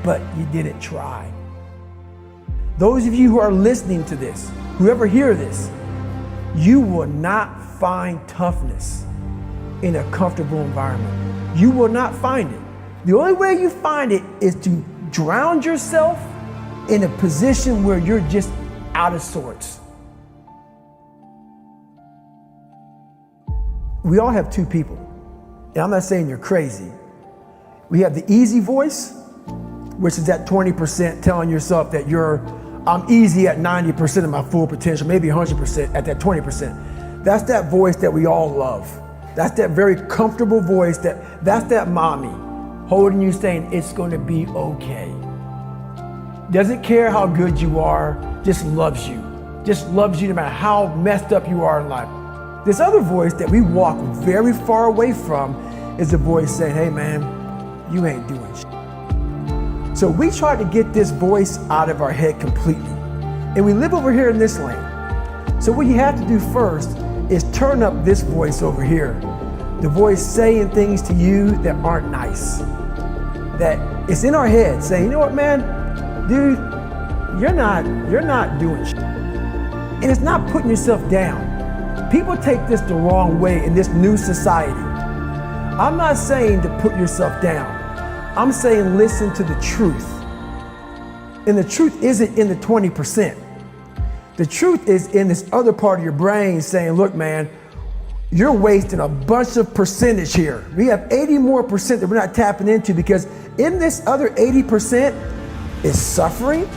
but you didn't try. Those of you who are listening to this, whoever hear this, you will not find toughness in a comfortable environment. You will not find it. The only way you find it is to drown yourself in a position where you're just out of sorts. We all have two people, and I'm not saying you're crazy. We have the easy voice, which is that 20% telling yourself that I'm easy at 90% of my full potential, maybe 100% at that 20%. That's that voice that we all love. That's that very comfortable voice that's that mommy holding you saying it's going to be okay. Doesn't care how good you are, just loves you. Just loves you no matter how messed up you are in life. This other voice that we walk very far away from is the voice saying, hey man, you ain't doing shit. So we try to get this voice out of our head completely. And we live over here in this lane. So what you have to do first is turn up this voice over here. The voice saying things to you that aren't nice. That it's in our head saying, you know what man, dude, you're not doing shit. And it's not putting yourself down. People take this the wrong way in this new society. I'm not saying to put yourself down. I'm saying listen to the truth. And the truth isn't in the 20%. The truth is in this other part of your brain saying, look man, you're wasting a bunch of percentage here. We have 80 more percent that we're not tapping into because in this other 80% is suffering,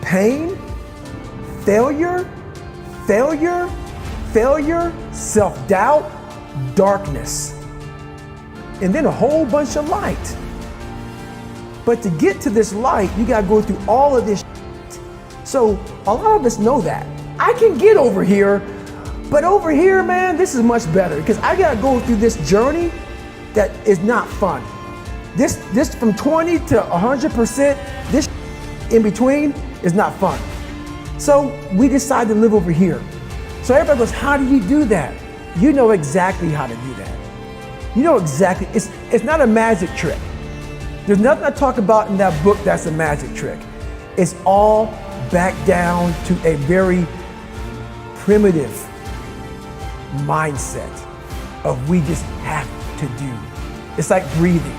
pain, failure, self-doubt, darkness, and then a whole bunch of light. But to get to this light, you gotta go through all of this shit. So a lot of us know that. I can get over here, but over here, man, this is much better because I gotta go through this journey that is not fun. This from 20 to 100%, this in between is not fun. So we decide to live over here. So everybody goes, how do you do that? You know exactly how to do that. You know exactly, it's not a magic trick. There's nothing I talk about in that book that's a magic trick. It's all back down to a very primitive mindset of we just have to do. It's like breathing.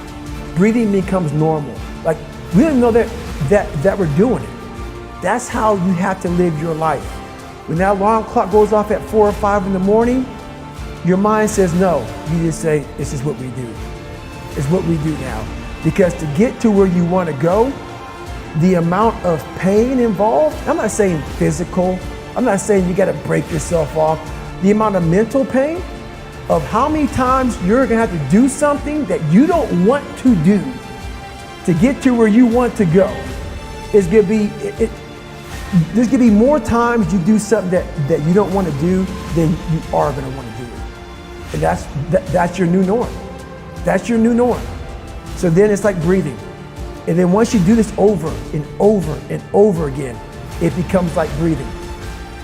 Breathing becomes normal. Like we don't know that we're doing it. That's how you have to live your life. When that alarm clock goes off at 4 or 5 in the morning, your mind says no. You just say, this is what we do. It's what we do now. Because to get to where you want to go, the amount of pain involved, I'm not saying physical, I'm not saying you got to break yourself off. The amount of mental pain of how many times you're going to have to do something that you don't want to do to get to where you want to go is going to be, there's going to be more times you do something that you don't want to do than you are going to want to do it. And that's your new norm. That's your new norm. So then it's like breathing. And then once you do this over and over and over again, it becomes like breathing.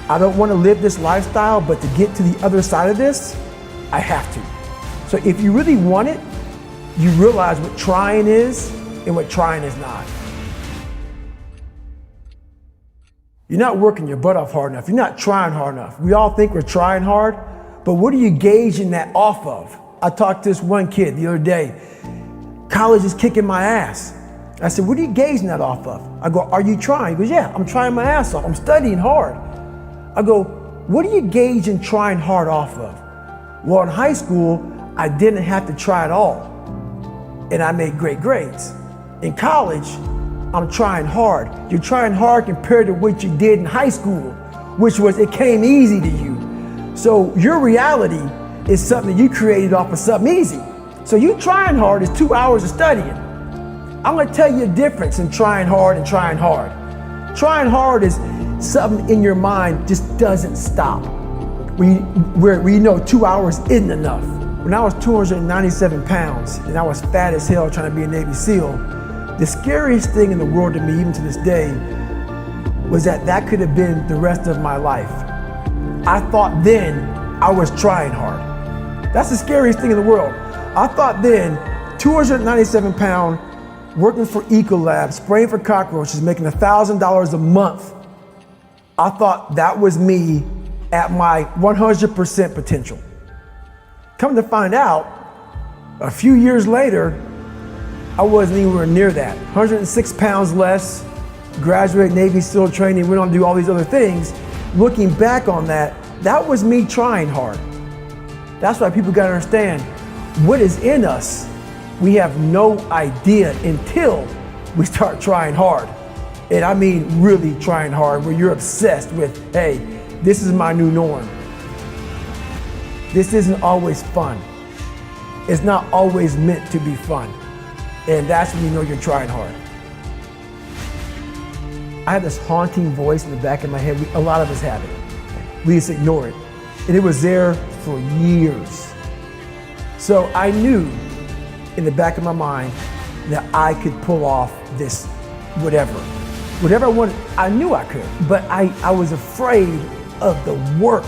I don't want to live this lifestyle, but to get to the other side of this, I have to. So if you really want it, you realize what trying is and what trying is not. You're not working your butt off hard enough. You're not trying hard enough. We all think we're trying hard, but what are you gauging that off of? I talked to this one kid the other day. College is kicking my ass. I said, what are you gauging that off of? I go, are you trying? He goes, yeah, I'm trying my ass off. I'm studying hard. I go, what are you gauging trying hard off of? Well, in high school, I didn't have to try at all. And I made great grades. In college, I'm trying hard. You're trying hard compared to what you did in high school, which was it came easy to you. So your reality is something you created off of something easy. So you trying hard is 2 hours of studying. I'm gonna tell you a difference in trying hard and trying hard. Trying hard is something in your mind just doesn't stop. Where you know 2 hours isn't enough. When I was 297 pounds and I was fat as hell trying to be a Navy SEAL, the scariest thing in the world to me, even to this day, was that could have been the rest of my life. I thought then I was trying hard. That's the scariest thing in the world. I thought then, 297 pound, working for Ecolab, spraying for cockroaches, making $1,000 a month. I thought that was me at my 100% potential. Come to find out, a few years later, I wasn't anywhere near that. 106 pounds less, graduated Navy SEAL training, went on to do all these other things. Looking back on that, that was me trying hard. That's why people gotta understand, what is in us, we have no idea until we start trying hard. And I mean really trying hard, where you're obsessed with, hey, this is my new norm. This isn't always fun. It's not always meant to be fun. And that's when you know you're trying hard. I have this haunting voice in the back of my head. A lot of us have it. We just ignore it. And it was there for years. So I knew in the back of my mind that I could pull off this whatever. Whatever I wanted, I knew I could. But I was afraid of the work,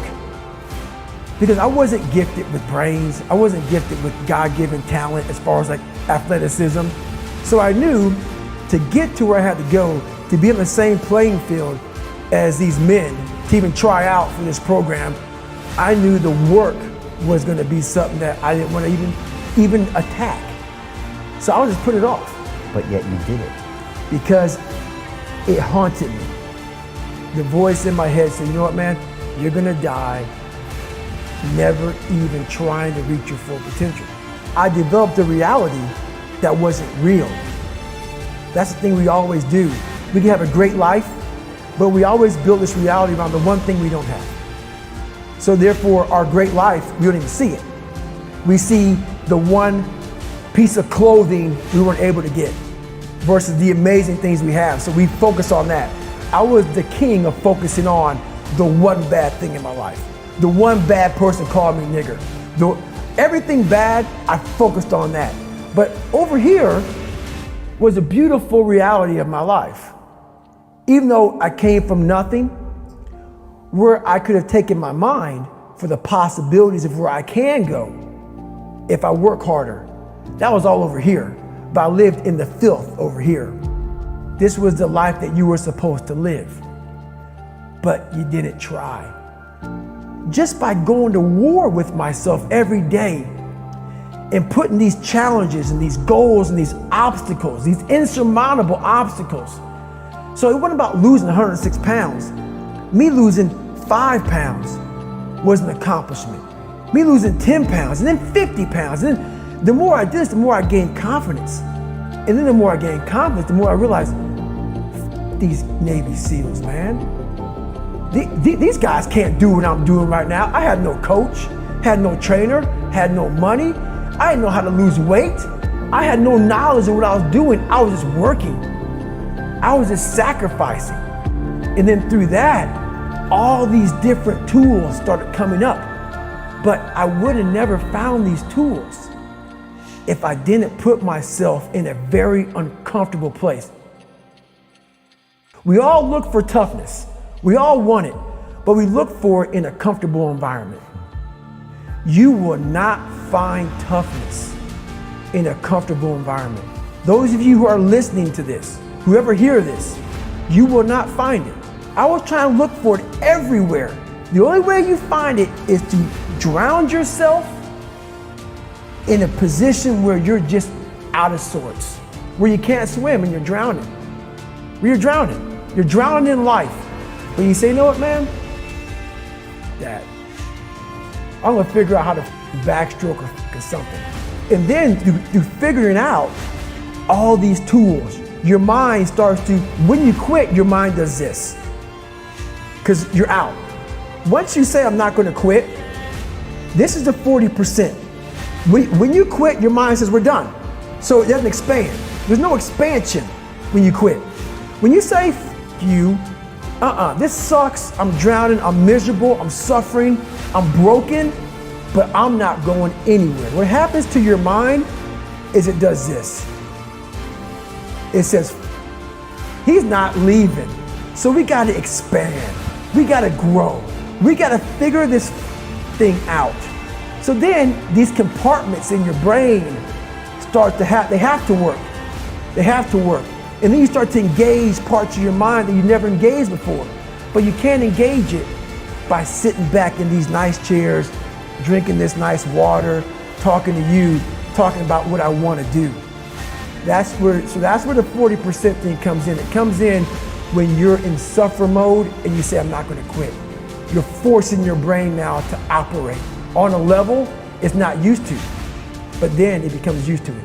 because I wasn't gifted with brains. I wasn't gifted with God-given talent as far as like athleticism. So I knew to get to where I had to go, to be on the same playing field as these men, to even try out for this program, I knew the work was going to be something that I didn't want to even attack. So I would just put it off. But yet you did it. Because it haunted me. The voice in my head said, you know what, man, you're going to die never even trying to reach your full potential. I developed a reality that wasn't real. That's the thing we always do. We can have a great life, but we always build this reality around the one thing we don't have. So therefore, our great life, we don't even see it. We see the one piece of clothing we weren't able to get versus the amazing things we have. So we focus on that. I was the king of focusing on the one bad thing in my life. The one bad person called me nigger. Everything bad, I focused on that. But over here was a beautiful reality of my life. Even though I came from nothing, where I could have taken my mind for the possibilities of where I can go if I work harder. That was all over here, but I lived in the filth over here. This was the life that you were supposed to live, but you didn't try. Just by going to war with myself every day and putting these challenges and these goals and these obstacles, these insurmountable obstacles. So it wasn't about losing 106 pounds. Me losing 5 pounds was an accomplishment. Me losing 10 pounds and then 50 pounds. And then the more I did this, the more I gained confidence. And then the more I gained confidence, the more I realized, these Navy SEALs, man. These guys can't do what I'm doing right now. I had no coach, had no trainer, had no money. I didn't know how to lose weight. I had no knowledge of what I was doing. I was just working. I was just sacrificing. And then through that, all these different tools started coming up. But I would have never found these tools if I didn't put myself in a very uncomfortable place. We all look for toughness. We all want it, but we look for it in a comfortable environment. You will not find toughness in a comfortable environment. Those of you who are listening to this, whoever hear this, you will not find it. I was trying to look for it everywhere. The only way you find it is to drown yourself in a position where you're just out of sorts, where you can't swim and you're drowning. Where you're drowning. You're drowning in life. But you say, you know what, man? Dad, I'm gonna figure out how to backstroke or something. And then through figuring out all these tools, your mind starts to, when you quit, your mind does this. Because you're out. Once you say, I'm not gonna quit, this is the 40%. When you quit, your mind says, we're done. So it doesn't expand. There's no expansion when you quit. When you say, F you, this sucks, I'm drowning, I'm miserable, I'm suffering, I'm broken, but I'm not going anywhere. What happens to your mind is it does this. It says, he's not leaving, so we gotta expand, we gotta grow, we gotta figure this thing out. So then these compartments in your brain start to they have to work. They have to work. And then you start to engage parts of your mind that you never engaged before. But you can't engage it by sitting back in these nice chairs, drinking this nice water, talking to you, talking about what I want to do. That's where the 40% thing comes in. It comes in when you're in suffer mode and you say, I'm not going to quit. You're forcing your brain now to operate on a level it's not used to, but then it becomes used to it.